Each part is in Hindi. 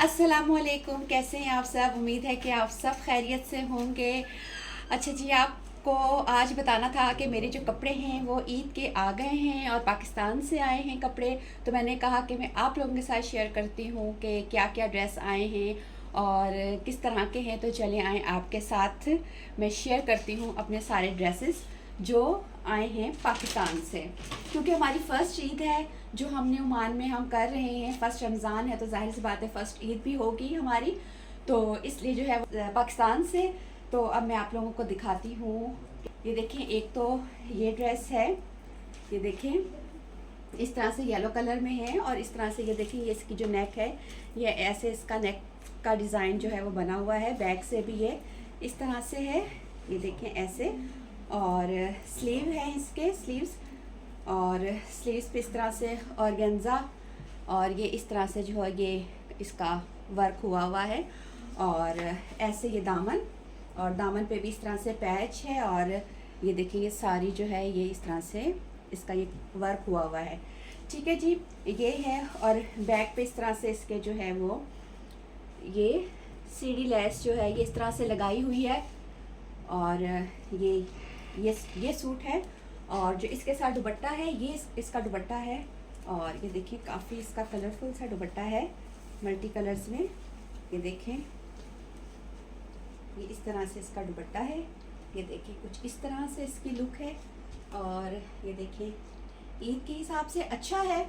अस्सलामुअलैकुम, कैसे हैं आप सब। उम्मीद है कि आप सब खैरियत से होंगे। अच्छा जी, आपको आज बताना था कि मेरे जो कपड़े हैं वो ईद के आ गए हैं और पाकिस्तान से आए हैं कपड़े। तो मैंने कहा कि मैं आप लोगों के साथ शेयर करती हूँ कि क्या क्या ड्रेस आए हैं और किस तरह के हैं। तो चले आए आपके साथ मैं शेयर करती हूँ अपने सारे ड्रेसेस जो आए हैं पाकिस्तान से, क्योंकि हमारी फ़र्स्ट ईद है जो हमने ओमान में हम कर रहे हैं। फ़र्स्ट रमज़ान है तो जाहिर सी बात है फ़र्स्ट ईद भी होगी हमारी, तो इसलिए जो है पाकिस्तान से। तो अब मैं आप लोगों को दिखाती हूँ। ये देखें, एक तो ये ड्रेस है, ये देखें इस तरह से येलो कलर में है, और इस तरह से ये देखें ये इसकी जो नेक है, ये ऐसे इसका नेक का डिज़ाइन जो है वो बना हुआ है। बैक से भी ये इस तरह से है, ये देखें ऐसे। और स्लीव है, इसके स्लीव्स, और स्लीव्स पे इस तरह से ऑर्गेन्जा, और ये इस तरह से जो है ये इसका वर्क हुआ है। और ऐसे ये दामन, और दामन पे भी इस तरह से पैच है। और ये देखिए ये सारी जो है ये इस तरह से इसका ये वर्क हुआ है। ठीक है जी, ये है। और बैक पे इस तरह से इसके जो है वो ये सीढ़ी लेस जो है ये इस तरह से लगाई हुई है। और ये सूट है, और जो इसके साथ दुपट्टा है ये इसका दुपट्टा है। और ये देखिए काफ़ी इसका कलरफुल सा दुपट्टा है, मल्टी कलर्स में। ये देखें ये इस तरह से इसका दुपट्टा है। ये देखिए कुछ इस तरह से इसकी लुक है। और ये देखिए ईद के हिसाब से अच्छा है,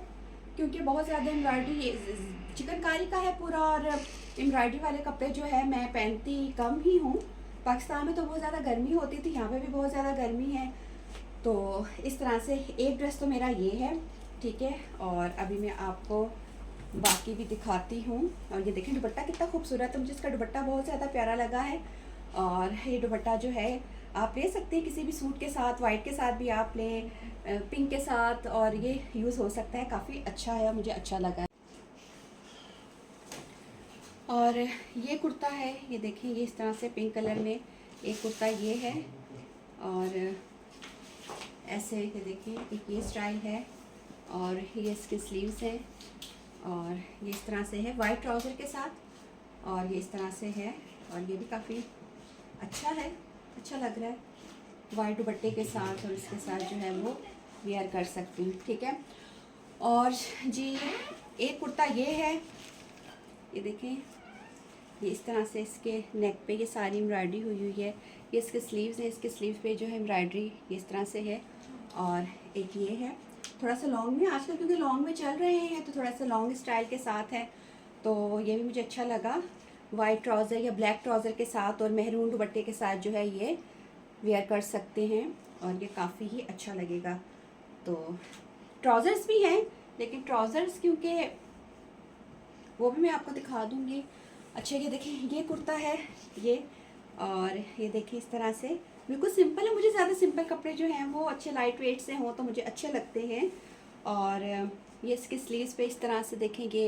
क्योंकि बहुत ज़्यादा एम्ब्रॉयडरी चिकनकारी का है पूरा। और एम्ब्रॉयडरी वाले कपड़े जो है मैं पहनती कम ही हूँ। पाकिस्तान में तो बहुत ज़्यादा गर्मी होती थी, यहाँ पे भी बहुत ज़्यादा गर्मी है। तो इस तरह से एक ड्रेस तो मेरा ये है, ठीक है। और अभी मैं आपको बाकी भी दिखाती हूँ। और ये देखें दुपट्टा कितना खूबसूरत है, मुझे इसका दुपट्टा बहुत ज़्यादा प्यारा लगा है। और ये दुपट्टा जो है आप ले सकते हैं किसी भी सूट के साथ, वाइट के साथ भी आप लें, पिंक के साथ, और ये यूज़ हो सकता है। काफ़ी अच्छा है, मुझे अच्छा लगा। और ये कुर्ता है, ये देखें ये इस तरह से पिंक कलर में एक कुर्ता ये है। और ऐसे ये देखें एक ये स्टाइल है, और ये इसके स्लीव्स हैं। और ये इस तरह से है वाइट ट्राउज़र के साथ, और ये इस तरह से है। और ये भी काफ़ी अच्छा है, अच्छा लग रहा है वाइट दुपट्टे के साथ। और इसके साथ जो है वो वेयर कर सकती हूँ, ठीक है। और जी एक कुर्ता ये है, ये देखें ये इस तरह से इसके नेक पे ये सारी एम्ब्रॉयडरी हुई हुई है। ये इसके स्लीव्स हैं, इसके स्लीव्स पे जो है एम्ब्रॉयडरी ये इस तरह से है। और एक ये है थोड़ा सा लॉन्ग में, आजकल क्योंकि लॉन्ग में चल रहे हैं तो थोड़ा सा लॉन्ग स्टाइल के साथ है, तो ये भी मुझे अच्छा लगा। वाइट ट्राउज़र या ब्लैक ट्राउज़र के साथ और मेहरून दुपट्टे के साथ जो है ये वेयर कर सकते हैं, और ये काफ़ी ही अच्छा लगेगा। तो ट्राउज़र्स भी हैं, लेकिन ट्राउज़र्स क्योंकि वो भी मैं आपको दिखा दूँगी। अच्छा ये देखिए ये कुर्ता है ये, और ये देखिए इस तरह से बिल्कुल सिंपल है। मुझे ज़्यादा सिंपल कपड़े जो हैं वो अच्छे लाइट वेट से हों तो मुझे अच्छे लगते हैं। और ये इसके स्लीव्स पे इस तरह से देखेंगे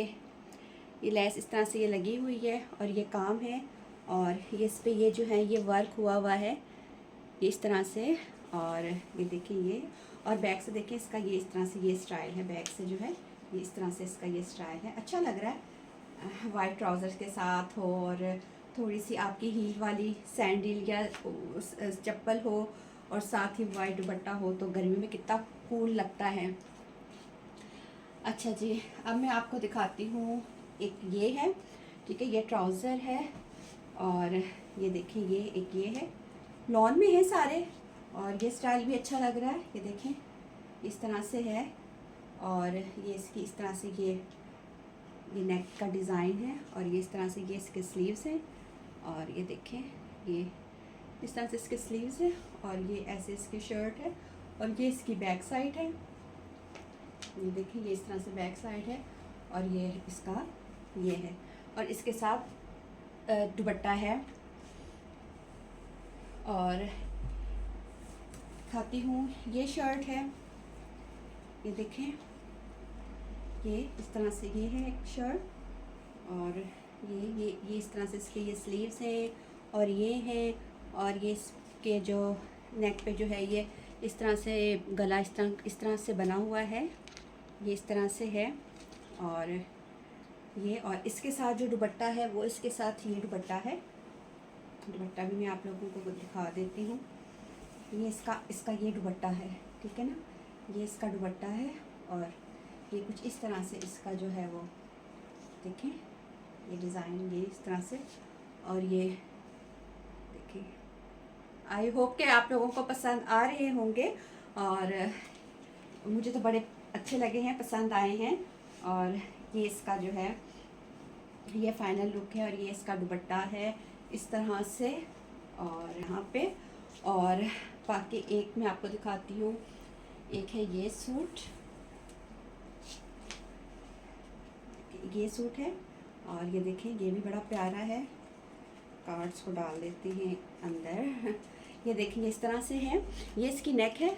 ये लेस इस तरह से ये लगी हुई है, और ये काम है। और ये इस पर ये जो है ये वर्क हुआ है ये इस तरह से। और ये देखिए ये, और बैक से देखें इसका ये इस तरह से ये स्टाइल है। बैक से जो है ये इस तरह से इसका ये स्टाइल है, अच्छा लग रहा है वाइट ट्राउज़र्स के साथ हो, और थोड़ी सी आपकी हील वाली सैंडल या चप्पल हो, और साथ ही वाइट दुपट्टा हो तो गर्मी में कितना कूल लगता है। अच्छा जी, अब मैं आपको दिखाती हूँ एक ये है, ठीक है। ये ट्राउज़र है, और ये देखिए ये एक ये है, लॉन में है सारे। और ये स्टाइल भी अच्छा लग रहा है, ये देखें इस तरह से है। और ये इसकी इस तरह से ये नेक का डिज़ाइन है, और ये इस तरह से ये इसके स्लीव्स हैं। और ये देखें ये इस तरह से इसके स्लीव्स हैं, और ये ऐसे इसकी शर्ट है। और ये इसकी बैक साइड है, ये देखिए ये इस तरह से बैक साइड है। और ये इसका ये है, और इसके साथ दुपट्टा है। और दिखाती हूँ ये शर्ट है, ये देखें ये इस तरह से ये है एक शर्ट। और ये इस तरह से इसके ये स्लीव्स हैं, और ये हैं। और ये इसके जो नेक पे जो है ये इस तरह से गला इस तरह से बना हुआ है, ये इस तरह से है। और ये, और इसके साथ जो दुपट्टा है वो इसके साथ ये दुपट्टा है। दुपट्टा भी मैं आप लोगों को दिखा देती हूँ। ये इसका ये दुपट्टा है, ठीक है ना, ये इसका दुपट्टा है और ये कुछ इस तरह से इसका जो है वो देखें, ये डिज़ाइन ये इस तरह से, और ये देखिए। आई होप कि आप लोगों को पसंद आ रहे होंगे और मुझे तो बड़े अच्छे लगे हैं, पसंद आए हैं। और ये इसका जो है ये फाइनल लुक है और ये इसका दुपट्टा है इस तरह से और यहाँ पे। और बाकी एक मैं आपको दिखाती हूँ, एक है ये सूट, ये सूट है और ये देखें ये भी बड़ा प्यारा है। कार्ड्स को डाल देते हैं अंदर। ये देखेंगे इस तरह से है, ये इसकी नेक है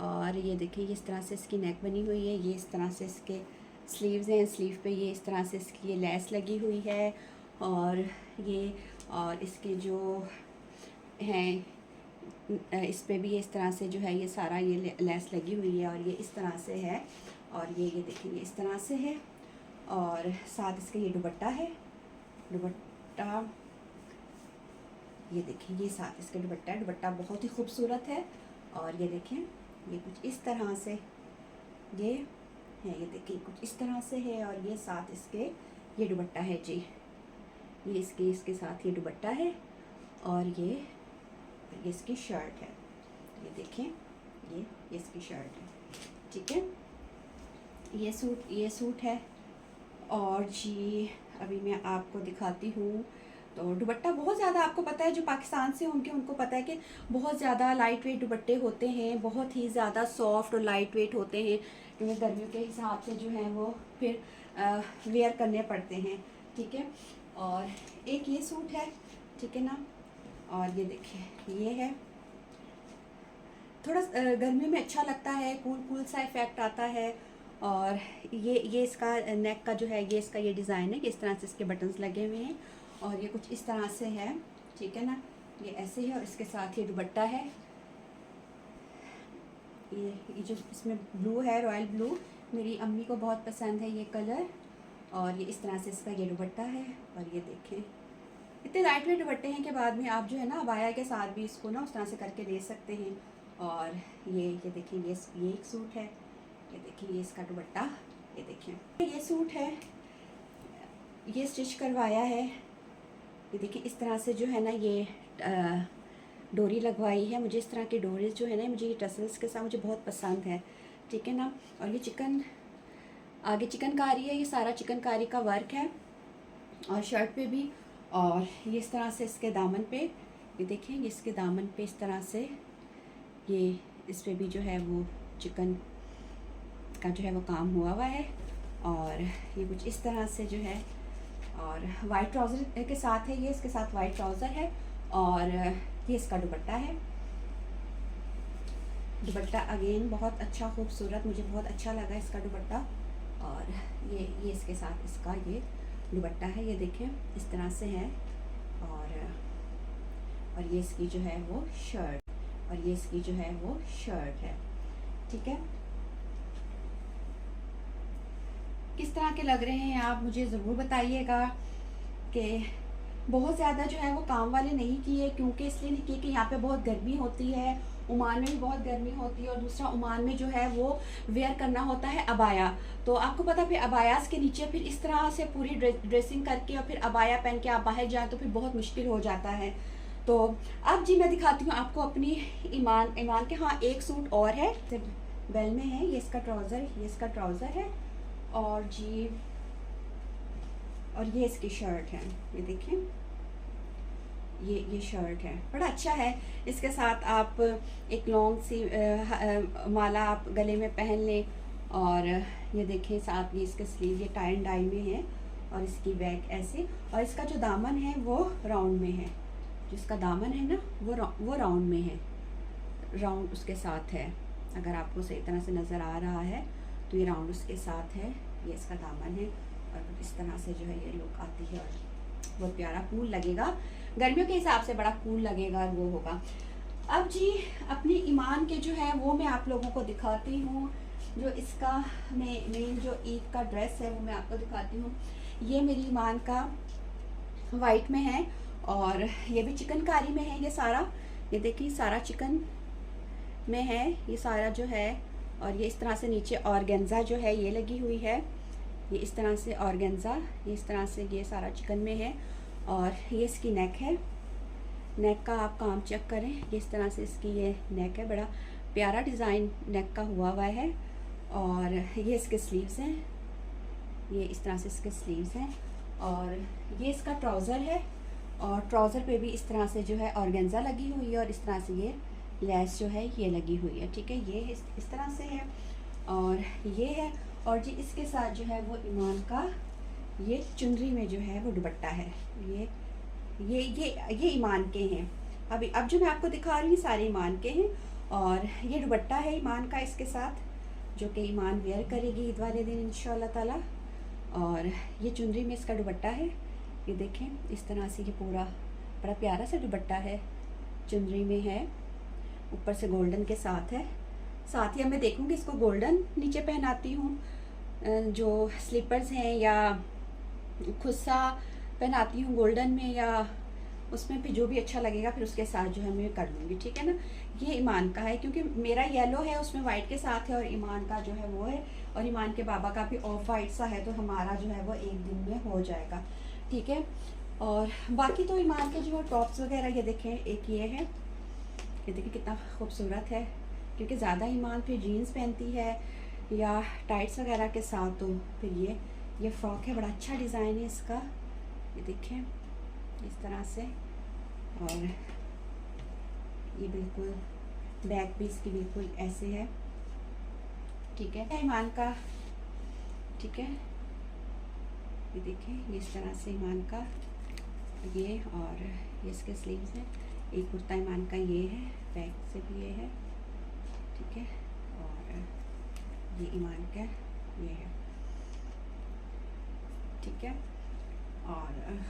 और ये देखिए इस तरह से इसकी नेक बनी हुई है। ये इस तरह से इसके स्लीव्स हैं, स्लीव पे ये इस तरह से इसकी ये लेस लगी हुई है और ये और इसके जो हैं इस पे भी ये इस तरह से जो है ये सारा ये लेस लगी हुई है और ये इस तरह से है। और ये देखेंगे इस तरह से है और साथ इसका ये दुपट्टा है। दुपट्टा ये देखिए ये साथ इसका दुपट्टा है। दुपट्टा बहुत ही खूबसूरत है और ये देखें ये कुछ इस तरह से ये है, ये देखिए कुछ इस तरह से है और ये साथ इसके ये दुपट्टा है जी। ये इसके साथ ये दुपट्टा है और ये इसकी शर्ट है। ये देखें ये इसकी शर्ट है, ठीक है। ये सूट है और जी अभी मैं आपको दिखाती हूँ। तो दुपट्टा बहुत ज़्यादा आपको पता है, जो पाकिस्तान से होंगे उनको पता है कि बहुत ज़्यादा लाइट वेट दुपट्टे होते हैं, बहुत ही ज़्यादा सॉफ्ट और लाइट वेट होते हैं, क्योंकि गर्मियों के हिसाब से जो है वो फिर वेयर करने पड़ते हैं, ठीक है। और एक ये सूट है, ठीक है ना। और ये देखिए ये है, थोड़ा गर्मियों में अच्छा लगता है, कूल सा इफ़ेक्ट आता है। और ये इसका नेक का जो है ये इसका ये डिज़ाइन है कि इस तरह से इसके बटन्स लगे हुए हैं और ये कुछ इस तरह से है, ठीक है ना। ये ऐसे है और इसके साथ ये दुपट्टा है। ये जो इसमें ब्लू है, रॉयल ब्लू, मेरी अम्मी को बहुत पसंद है ये कलर। और ये इस तरह से इसका ये दुपट्टा है और ये देखें इतने लाइट वेट दुपट्टे हैं कि बाद में आप जो है ना अबाया के साथ भी इसको ना उस तरह से करके ले सकते हैं। और ये देखिए ये एक सूट है, ये देखिए ये इसका दुपट्टा, ये देखिए ये सूट है, ये स्टिच करवाया है। ये देखिए इस तरह से जो है ना ये डोरी लगवाई है। मुझे इस तरह की डोरी जो है ना, मुझे ये टसल्स के साथ मुझे बहुत पसंद है, ठीक है ना। और ये आगे चिकनकारी है, ये सारा चिकनकारी का वर्क है और शर्ट पे भी। और ये इस तरह से इसके दामन पे, ये देखें ये इसके दामन पे इस तरह से ये इस पे भी जो है वो चिकन का जो है वो काम हुआ है। और ये कुछ इस तरह से जो है, और वाइट ट्राउज़र के साथ है, ये इसके साथ वाइट ट्राउज़र है और ये इसका दुपट्टा है। दुपट्टा अगेन बहुत अच्छा खूबसूरत, मुझे बहुत अच्छा लगा इसका दुपट्टा। और ये इसके साथ इसका ये दुपट्टा है, ये देखें इस तरह से है। और ये इसकी जो है वो शर्ट, और ये इसकी जो है वो शर्ट है, ठीक है। किस तरह के लग रहे हैं आप मुझे ज़रूर बताइएगा। कि बहुत ज़्यादा जो है वो काम वाले नहीं किए, क्योंकि इसलिए नहीं किए कि यहाँ पे बहुत गर्मी होती है, ओमान में भी बहुत गर्मी होती है। और दूसरा ओमान में जो है वो वेयर करना होता है अबाया। तो आपको पता फिर अबायास के नीचे फिर इस तरह से पूरी ड्रेसिंग करके और फिर अबाया पहन के आप बाहर जाए तो फिर बहुत मुश्किल हो जाता है। तो अब जी मैं दिखाती हूँ आपको अपनी ईमान के। हाँ एक सूट और है, बेल में है, ये इसका ट्राउज़र है और जी और ये इसकी शर्ट है, ये देखें ये शर्ट है, बड़ा अच्छा है। इसके साथ आप एक लॉन्ग सी माला आप गले में पहन लें। और ये देखें साथ ये इसके स्लीव ये टाई एंड डाई में है और इसकी बैक ऐसे, और इसका जो दामन है वो राउंड में है, जिसका दामन है ना वो राउंड में है, राउंड उसके साथ है। अगर आपको सही तरह से नज़र आ रहा है तो ये राउंड उसके साथ है, ये इसका दामन है। और इस तरह से जो है ये लुक आती है और बहुत प्यारा कूल लगेगा, गर्मियों के हिसाब से बड़ा कूल लगेगा वो होगा। अब जी अपनी ईमान के जो है वो मैं आप लोगों को दिखाती हूँ। जो इसका मेन जो ईद का ड्रेस है वो मैं आपको दिखाती हूँ। ये मेरी ईमान का वाइट में है और ये भी चिकनकारी में है। ये सारा, ये देखिए सारा चिकन में है ये सारा जो है। और ये इस तरह से नीचे ऑर्गेन्जा जो है ये लगी हुई है। ये इस तरह से ऑर्गेन्जा, ये इस तरह से ये सारा चिकन में है। और ये इसकी नेक है। नेक का आप काम चेक करें, ये इस तरह से इसकी ये नेक है। बड़ा प्यारा डिज़ाइन नेक का हुआ है। और ये इसके स्लीव्स हैं, ये इस तरह से इसके स्लीव्स हैं। और ये इसका ट्राउज़र है और ट्राउज़र पे भी इस तरह से जो है ऑर्गेन्जा लगी हुई है और इस तरह से ये लेस जो है ये लगी हुई है। ठीक है, ये इस तरह से है और ये है। और जी इसके साथ जो है वो ईमान का ये चुनरी में जो है वो दुपट्टा है। ये ईमान के हैं। अब जो मैं आपको दिखा रही हूँ सारे ईमान के हैं। और ये दुपट्टा है ईमान का इसके साथ, जो कि ईमान वेयर करेगी ईद वाले दिन इंशाल्लाह ताला। और ये चुनरी में इसका दुपट्टा है। ये देखें इस तरह से ये पूरा बड़ा प्यारा सा दुपट्टा है, चुनरी में है, ऊपर से गोल्डन के साथ है। साथ ही अब मैं देखूँगी इसको गोल्डन नीचे पहनाती हूँ, जो स्लीपर्स हैं या खुस्सा पहनाती हूँ गोल्डन में, या उसमें भी जो भी अच्छा लगेगा फिर उसके साथ जो है मैं कर लूँगी। ठीक है ना। ये ईमान का है क्योंकि मेरा येलो है उसमें वाइट के साथ है और ईमान का जो है वो है। और ईमान के बाबा का भी ऑफ वाइट सा है, तो हमारा जो है वो एक दिन में हो जाएगा। ठीक है। और बाकी तो ईमान के जो टॉप्स वगैरह ये देखें, एक ये है, ये देखिए कितना खूबसूरत है। क्योंकि ज़्यादा ईमान फिर जीन्स पहनती है या टाइट्स वगैरह के साथ, तो फिर ये फ्रॉक है, बड़ा अच्छा डिज़ाइन है इसका। ये देखें इस तरह से। और ये बिल्कुल बैक भी इसकी बिल्कुल ऐसे है। ठीक है, ईमान का। ठीक है, ये देखें ये इस तरह से ईमान का ये, और ये इसके स्लीव्स हैं। एक कुर्ता ईमान का ये है, बैक से भी ये है। ठीक है, और ये ईमान का ये है। ठीक है, और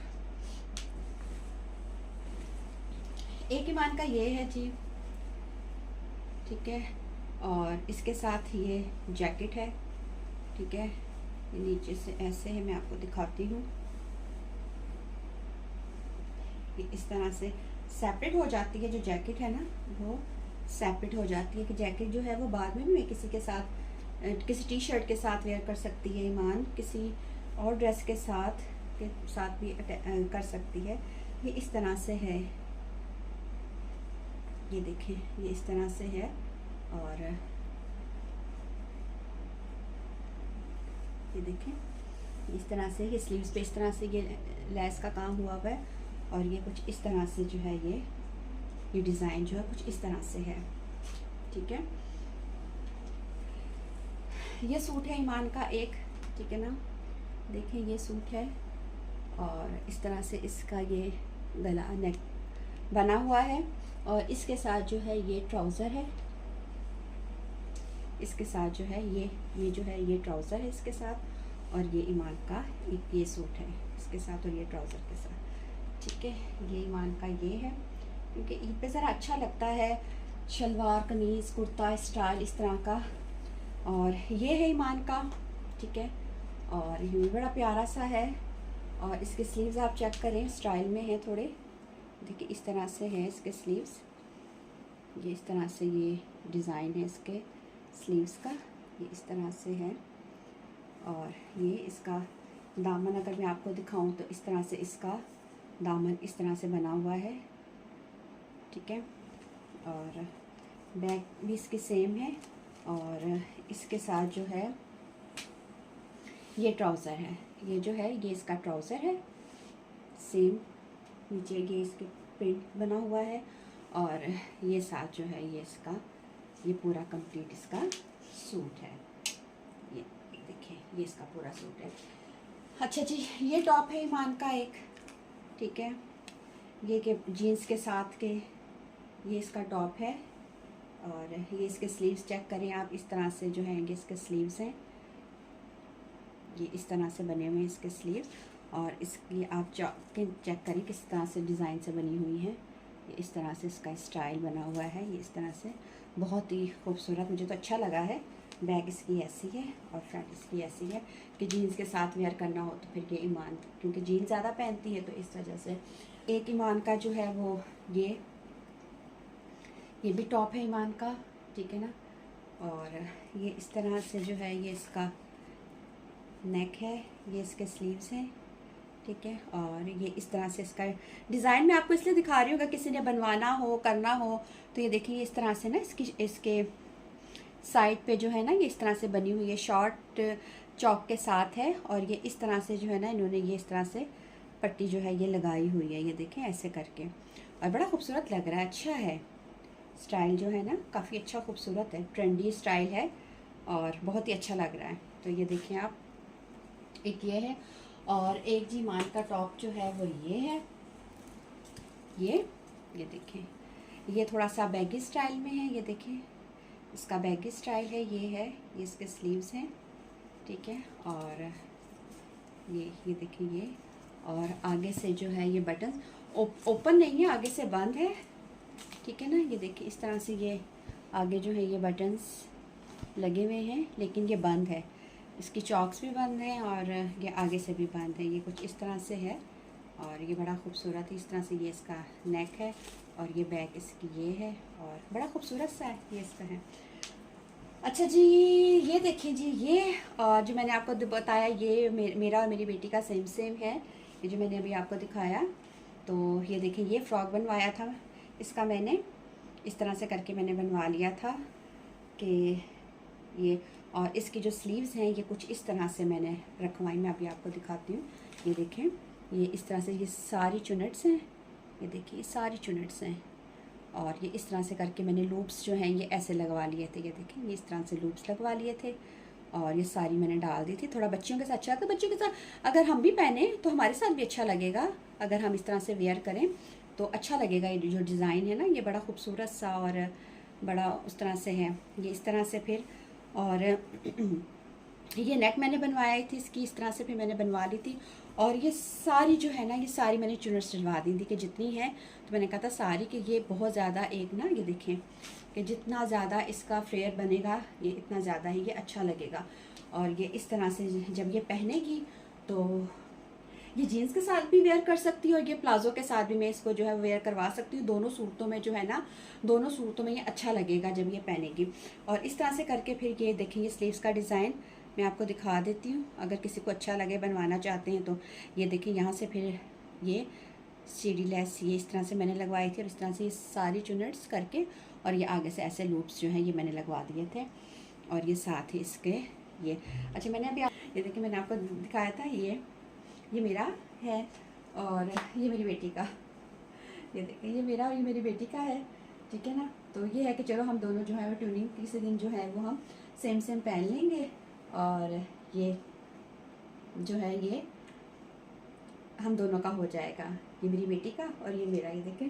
एक ईमान का ये है जी। ठीक है, और इसके साथ ये जैकेट है। ठीक है, ये नीचे से ऐसे है, मैं आपको दिखाती हूँ। ये इस तरह से सेपरेट हो जाती है, जो जैकेट है ना वो सेपरेट हो जाती है। कि जैकेट जो है वो बाद में भी मैं किसी के साथ, किसी टी शर्ट के साथ वेयर कर सकती है ईमान, किसी और ड्रेस के साथ भी कर सकती है। ये इस तरह से है, ये देखें ये इस तरह से है। और ये देखें इस तरह से, ये स्लीव्स पे इस तरह से ये लेस का काम हुआ हुआ है। और ये कुछ इस तरह से जो है ये डिज़ाइन जो है कुछ इस तरह से है। ठीक है, ये सूट है ईमान का एक। ठीक है ना, देखें ये सूट है और इस तरह से इसका ये गला नेक बना हुआ है। और इसके साथ जो है ये ट्राउज़र है, इसके साथ जो है ये जो है ये ट्राउज़र है इसके साथ। और ये ईमान का एक ये सूट है इसके साथ और ये ट्राउज़र के साथ। ठीक है, ये ईमान का ये है, क्योंकि ईद पे ज़रा अच्छा लगता है शलवार कमीज़ कुर्ता स्टाइल इस तरह का। और ये है ईमान का। ठीक है, और ये भी बड़ा प्यारा सा है। और इसके स्लीव्स आप चेक करें, स्टाइल में है थोड़े। देखिए इस तरह से है इसके स्लीव्स, ये इस तरह से ये डिज़ाइन है इसके स्लीव्स का, ये इस तरह से है। और ये इसका दामन अगर मैं आपको दिखाऊं तो इस तरह से इसका दामन इस तरह से बना हुआ है। ठीक है, और बैक भी इसकी सेम है। और इसके साथ जो है ये ट्राउज़र है, ये जो है ये इसका ट्राउज़र है सेम, नीचे ये इसके प्रिंट बना हुआ है। और ये साथ जो है ये इसका ये पूरा कंप्लीट इसका सूट है। ये देखिए ये इसका पूरा सूट है। अच्छा जी, ये टॉप है ईमान का एक। ठीक है, ये के जीन्स के साथ के ये इसका टॉप है। और ये इसके स्लीव्स चेक करें आप, इस तरह से जो है इसके स्लीव्स हैं, ये इस तरह से बने हुए हैं इसके स्लीव्स। और इसकी आप चेक करें किस तरह से डिज़ाइन से बनी हुई है। ये इस तरह से इसका स्टाइल बना हुआ है, ये इस तरह से बहुत ही खूबसूरत, मुझे तो अच्छा लगा है। बैक इसकी ऐसी है और फ्रंट इसकी ऐसी है कि जीन्स के साथ वेयर करना हो तो फिर ये ईमान, क्योंकि जीन्स ज़्यादा पहनती है तो इस वजह से। एक ईमान का जो है वो ये भी टॉप है ईमान का, ठीक है ना। और ये इस तरह से जो है ये इसका नेक है, ये इसके स्लीव्स हैं, ठीक है। और ये इस तरह से इसका डिज़ाइन मैं आपको इसलिए दिखा रही हूँ अगर किसी ने बनवाना हो, करना हो तो ये देखिए इस तरह से ना इसके साइड पे जो है ना ये इस तरह से बनी हुई है, शॉर्ट चौक के साथ है। और ये इस तरह से जो है ना इन्होंने ये इस तरह से पट्टी जो है ये लगाई हुई है, ये देखें ऐसे करके, और बड़ा खूबसूरत लग रहा है, अच्छा है स्टाइल जो है ना, काफ़ी अच्छा खूबसूरत है, ट्रेंडी स्टाइल है और बहुत ही अच्छा लग रहा है। तो ये देखें आप, एक ये है और एक जी मान का टॉप जो है वो ये है, ये देखें, ये थोड़ा सा बैगी स्टाइल में है, ये देखें इसका बैगी स्टाइल है, ये इसके स्लीव्स हैं, ठीक है। और ये देखिए ये, और आगे से जो है ये बटन ओपन नहीं है, आगे से बंद है, ठीक है ना। ये देखिए इस तरह से ये आगे जो है ये बटन्स लगे हुए हैं लेकिन ये बंद है, इसकी चॉक्स भी बंद हैं और ये आगे से भी बंद है, ये कुछ इस तरह से है और ये बड़ा खूबसूरत है। इस तरह से ये इसका नेक है और ये बैक इसकी ये है और बड़ा खूबसूरत सा है ये इसका है। अच्छा जी, ये देखिए जी, ये जो मैंने आपको बताया ये मेरा और मेरी बेटी का सेम है, ये जो मैंने अभी आपको दिखाया। तो ये देखिए ये फ्रॉक बनवाया था इसका मैंने, इस तरह से करके मैंने बनवा लिया था कि ये, और इसकी जो स्लीव्स हैं ये कुछ इस तरह से मैंने रखवाई, मैं अभी आपको दिखाती हूँ। ये देखें ये इस तरह से ये सारी चुनट्स हैं, ये देखिए ये सारी चुनट्स हैं और ये इस तरह से करके मैंने लूप्स जो हैं ये ऐसे लगवा लिए थे, ये देखें ये इस तरह से लूप्स लगवा लिए थे और ये सारी मैंने डाल दी थी। थोड़ा बच्चियों के साथ अच्छा लगता है, बच्चों के साथ अगर हम भी पहने तो हमारे साथ भी अच्छा लगेगा, अगर हम इस तरह से वेयर करें तो अच्छा लगेगा। ये जो डिज़ाइन है ना ये बड़ा खूबसूरत सा और बड़ा उस तरह से है, ये इस तरह से फिर। और ये नेक मैंने बनवाई थी इसकी, इस तरह से फिर मैंने बनवा ली थी। और ये सारी जो है ना ये सारी मैंने चुनट सिलवा दी थी कि जितनी है, तो मैंने कहा था सारी कि ये बहुत ज़्यादा एक ना, ये देखें कि जितना ज़्यादा इसका फ्लेयर बनेगा ये इतना ज़्यादा ही ये अच्छा लगेगा। और ये इस तरह से जब ये पहनेगी तो ये जीन्स के साथ भी वेयर कर सकती है और ये प्लाजो के साथ भी मैं इसको जो है वेयर करवा सकती हूँ। दोनों सूरतों में जो है ना, दोनों सूरतों में ये अच्छा लगेगा जब ये पहनेगी। और इस तरह से करके फिर ये देखिए ये स्लीव्स का डिज़ाइन मैं आपको दिखा देती हूँ, अगर किसी को अच्छा लगे बनवाना चाहते हैं तो। ये देखिए यहाँ से फिर ये सीढ़ी लेस ये इस तरह से मैंने लगवाई थी और इस तरह से ये सारी चुनट्स करके और ये आगे से ऐसे लूप्स जो हैं ये मैंने लगवा दिए थे और ये साथ ही इसके ये। अच्छा मैंने अभी ये देखिए मैंने आपको दिखाया था, ये मेरा है और ये मेरी बेटी का, ये देखिए ये मेरा और ये मेरी बेटी का है, ठीक है ना। तो ये है कि चलो हम दोनों जो है वो ट्यूनिंग किसी दिन जो है वो हम सेम पहन लेंगे और ये जो है ये हम दोनों का हो जाएगा, ये मेरी बेटी का और ये मेरा। ये देखें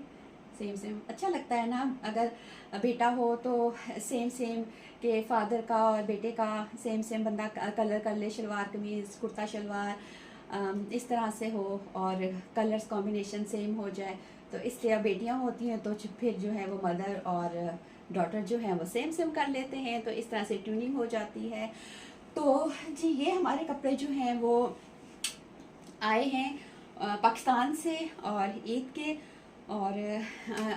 सेम अच्छा लगता है ना, अगर बेटा हो तो सेम के फादर का और बेटे का सेम बंदा कलर कर ले, शलवार कमीज़ कुर्ता शलवार इस तरह से हो और कलर्स कॉम्बिनेशन सेम हो जाए। तो इसलिए अब बेटियां होती हैं तो फिर जो है वो मदर और डॉटर जो है वो सेम कर लेते हैं, तो इस तरह से ट्यूनिंग हो जाती है। तो जी ये हमारे कपड़े जो हैं वो आए हैं पाकिस्तान से और ईद के, और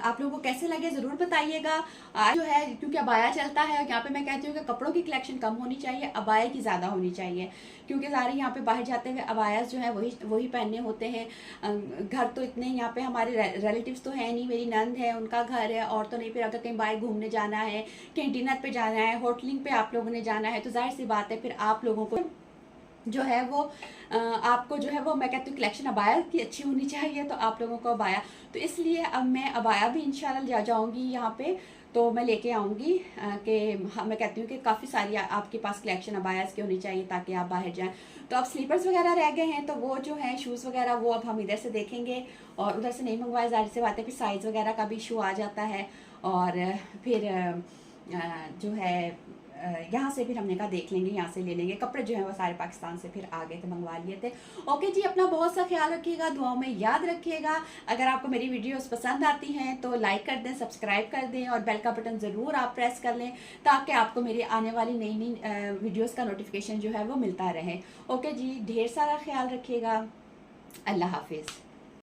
आप लोगों को कैसे लगे ज़रूर बताइएगा। आज जो है क्योंकि अबाया चलता है, यहाँ पे मैं कहती हूँ कि कपड़ों की कलेक्शन कम होनी चाहिए, अबाया की ज़्यादा होनी चाहिए, क्योंकि सारे यहाँ पे बाहर जाते हुए अबायास जो है वही पहनने होते हैं। घर तो इतने यहाँ पे हमारे रिलेटिव्स तो हैं नहीं, मेरी नंद है उनका घर है, और तो नहीं, फिर अगर कहीं बाहर घूमने जाना है, कहीं डिनर पर जाना है, होटलिंग पर आप लोगों ने जाना है, तो जाहिर सी बात है फिर आप लोगों को जो है वो आपको जो है वो मैं कहती हूँ कलेक्शन अबाया की अच्छी होनी चाहिए, तो आप लोगों को अबाया, तो इसलिए अब मैं अबाया भी इंशाल्लाह जाऊँगी यहाँ पे, तो मैं लेके आऊँगी कि मैं कहती हूँ कि काफ़ी सारी आपके पास कलेक्शन अबायास की होनी चाहिए ताकि आप बाहर जाएं। तो अब स्लीपर्स वगैरह रह गए हैं, तो वो जो है शूज़ वगैरह वो अब हम इधर से देखेंगे और उधर से नहीं मंगवाए, जाहिर सी बात है फिर साइज़ वगैरह का भी इशू आ जाता है और फिर जो है यहाँ से फिर हमने कहा देख लेंगे, यहाँ से ले लेंगे। कपड़े जो है वो सारे पाकिस्तान से फिर आ गए थे, मंगवा लिए थे। ओके जी, अपना बहुत सा ख्याल रखिएगा, दुआओं में याद रखिएगा। अगर आपको मेरी वीडियोस पसंद आती हैं तो लाइक कर दें, सब्सक्राइब कर दें और बेल का बटन ज़रूर आप प्रेस कर लें ताकि आपको मेरी आने वाली नई नई वीडियोस का नोटिफिकेशन जो है वो मिलता रहे। ओके जी, ढेर सारा ख्याल रखिएगा। अल्लाह हाफिज़।